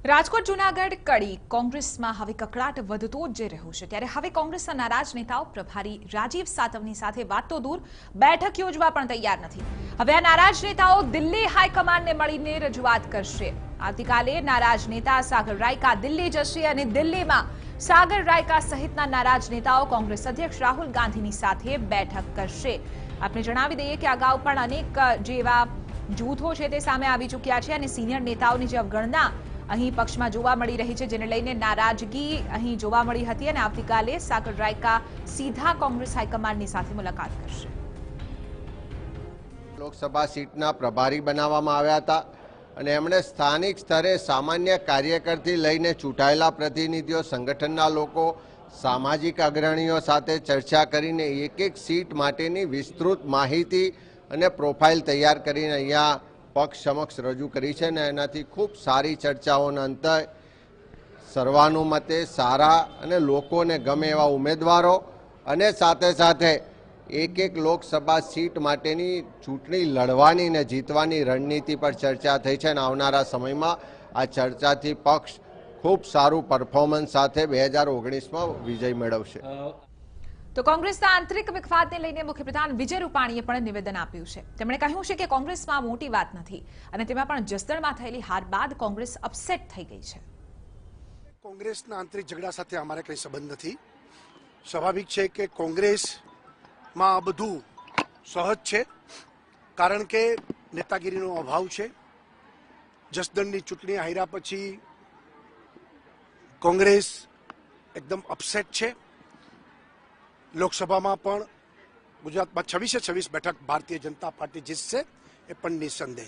રાજકોટ જૂનાગઢ કડી કોંગ્રેસમાં હવે કકળાટ વધતો જ જઈ રહ્યો છે ત્યારે હવે કોંગ્રેસના નારાજ નેતાઓ પ્રભારી રાજીવ સાતવની સાથે વાત તો દૂર બેઠક યોજવા પણ તૈયાર નથી। હવે આ નારાજ નેતાઓ દિલ્હી હાઈકમાન્ડને મળીને રજૂઆત કરશે। આવતીકાલે નારાજ નેતા સાગર રાયકા દિલ્હી જશે અને દિલ્હીમાં સાગર રાયકા સહિતના નારાજ નેતાઓ કોંગ્રેસ અધ્યક્ષ રાહુલ ગાંધીની સાથે બેઠક કરશે। આપણે જણાવી દઈએ કે અગાઉ પણ અનેક જેવા જૂથો છે તે સામે આવી ચૂક્યા છે અને સિનિયર નેતાઓની જે અવગણના અહીં પક્ષમાં જોવા મળી રહી છે જેને લઈને નારાજગી અહીં જોવા મળી હતી અને આવતીકાલે સાગર રાયકા સીધા કોંગ્રેસ હાઈકમાન્ડની સાથે મુલાકાત કરશે। લોકસભા સીટના પ્રભારી બનાવવામાં આવ્યા હતા અને એમણે સ્થાનિક સ્તરે સામાન્ય કાર્યકરથી લઈને ચૂંટાયેલા પ્રતિનિધિઓ, સંગઠનના લોકો, સામાજિક અગ્રણીઓ સાથે ચર્ચા કરીને એક એક સીટ માટેની વિસ્તૃત માહિતી અને પ્રોફાઇલ તૈયાર કરીને અહીંયા પક્ષ સમક્ષ રજૂ કરી છે ને એનાથી ખૂબ સારી ચર્ચાઓના અંતે સર્વાનુમતે સારા અને લોકોને ગમે એવા ઉમેદવારો અને સાથે સાથે એક એક લોકસભા સીટ માટેની ચૂંટણી લડવાની ને જીતવાની રણનીતિ પર ચર્ચા થઈ છે અને આવનારા સમયમાં આ ચર્ચાથી પક્ષ ખૂબ સારું પરફોર્મન્સ સાથે 2019માં વિજય મેળવશે। તો કોંગ્રેસના આંતરિક વિખવાદને લઈને મુખ્યપ્રધાન વિજય રૂપાણીએ પણ નિવેદન આપ્યું છે। તેમણે કહ્યું છે કે કોંગ્રેસમાં મોટી વાત નથી અને તેમાં પણ જસદણમાં થયેલી હાર બાદ કોંગ્રેસ અપસેટ થઈ ગઈ છે। કોંગ્રેસના આંતરિક ઝઘડા સાથે અમારે કંઈ સંબંધ નથી। સ્વાભાવિક છે કે કોંગ્રેસમાં આ બધું સહજ છે કારણ કે નેતાગીરીનો અભાવ છે। જસદણની ચૂંટણી હાર્યા પછી કોંગ્રેસ એકદમ અપસેટ છે। લોકસભામાં પણ ગુજરાતમાં 26 બેઠક ભારતીય જનતા પાર્ટી જીતશે એ પણ નિસંદેહ।